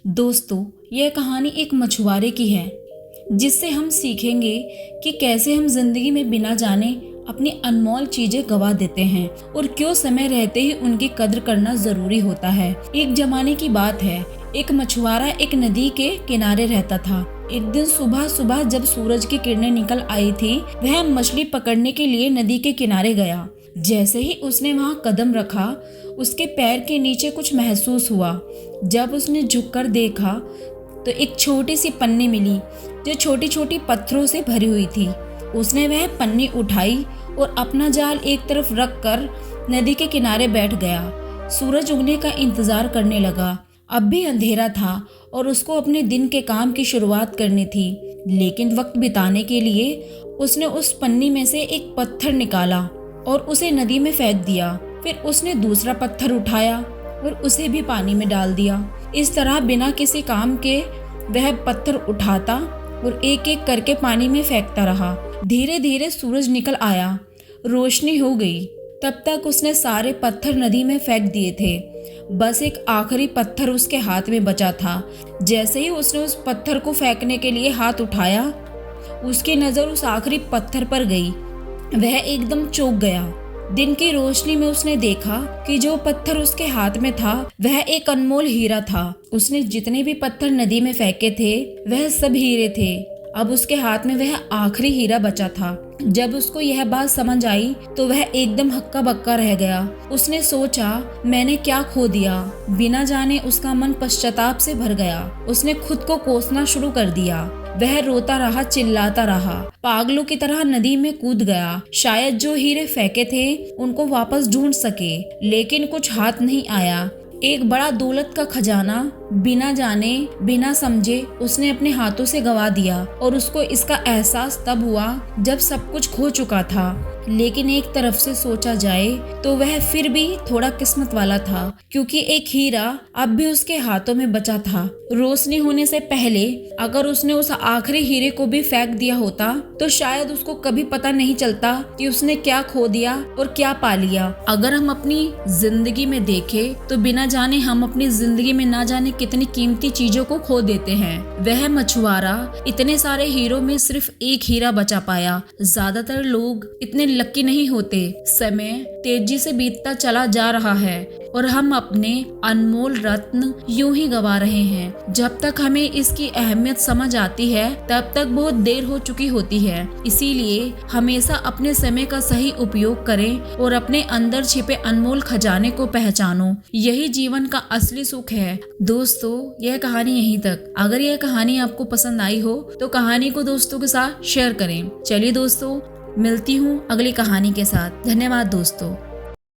दोस्तों, यह कहानी एक मछुआरे की है, जिससे हम सीखेंगे कि कैसे हम जिंदगी में बिना जाने अपनी अनमोल चीजें गवा देते हैं और क्यों समय रहते ही उनकी कद्र करना जरूरी होता है। एक जमाने की बात है, एक मछुआरा एक नदी के किनारे रहता था। एक दिन सुबह सुबह जब सूरज की किरणें निकल आई थी, वह मछली पकड़ने के लिए नदी के किनारे गया। जैसे ही उसने वहां कदम रखा, उसके पैर के नीचे कुछ महसूस हुआ। जब उसने झुककर देखा तो एक छोटी सी पन्नी मिली, जो छोटी छोटी पत्थरों से भरी हुई थी। उसने वह पन्नी उठाई और अपना जाल एक तरफ रख कर नदी के किनारे बैठ गया। सूरज उगने का इंतजार करने लगा। अब भी अंधेरा था और उसको अपने दिन के काम की शुरुआत करनी थी, लेकिन वक्त बिताने के लिए उसने उस पन्नी में से एक पत्थर निकाला और उसे नदी में फेंक दिया। फिर उसने दूसरा पत्थर उठाया और उसे भी पानी में डाल दिया। इस तरह बिना किसी काम के वह पत्थर उठाता और एक एक करके पानी में फेंकता रहा। धीरे धीरे सूरज निकल आया, रोशनी हो गई। तब तक उसने सारे पत्थर नदी में फेंक दिए थे। बस एक आखिरी पत्थर उसके हाथ में बचा था। जैसे ही उसने उस पत्थर को फेंकने के लिए हाथ उठाया, उसकी नजर उस आखिरी पत्थर पर गई। वह एकदम चौंक गया। दिन की रोशनी में उसने देखा कि जो पत्थर उसके हाथ में था वह एक अनमोल हीरा था। उसने जितने भी पत्थर नदी में फेंके थे वह सब हीरे थे। अब उसके हाथ में वह आखिरी हीरा बचा था। जब उसको यह बात समझ आई तो वह एकदम हक्का बक्का रह गया। उसने सोचा, मैंने क्या खो दिया। बिना जाने उसका मन पश्चाताप से भर गया। उसने खुद को कोसना शुरू कर दिया। वह रोता रहा, चिल्लाता रहा, पागलों की तरह नदी में कूद गया। शायद जो हीरे फेंके थे उनको वापस ढूंढ सके, लेकिन कुछ हाथ नहीं आया। एक बड़ा दौलत का खजाना बिना जाने बिना समझे उसने अपने हाथों से गवा दिया और उसको इसका एहसास तब हुआ जब सब कुछ खो चुका था। लेकिन एक तरफ से सोचा जाए तो वह फिर भी थोड़ा किस्मत वाला था, क्योंकि एक हीरा अब भी उसके हाथों में बचा था। रोशनी होने से पहले अगर उसने उस आखिरी हीरे को भी फेंक दिया होता तो शायद उसको कभी पता नहीं चलता कि उसने क्या खो दिया और क्या पा लिया। अगर हम अपनी जिंदगी में देखें तो बिना जाने हम अपनी जिंदगी में ना जाने कितनी कीमती चीजों को खो देते हैं। वह मछुआरा इतने सारे हीरों में सिर्फ एक हीरा बचा पाया। ज्यादातर लोग इतने लकी नहीं होते। समय तेजी से बीतता चला जा रहा है और हम अपने अनमोल रत्न यूं ही गवा रहे हैं। जब तक हमें इसकी अहमियत समझ आती है तब तक बहुत देर हो चुकी होती है। इसीलिए हमेशा अपने समय का सही उपयोग करें और अपने अंदर छिपे अनमोल खजाने को पहचानो। यही जीवन का असली सुख है। दोस्तों, यह कहानी यहीं तक। अगर यह कहानी आपको पसंद आई हो तो कहानी को दोस्तों के साथ शेयर करें। चलिए दोस्तों, मिलती हूँ अगली कहानी के साथ। धन्यवाद दोस्तों।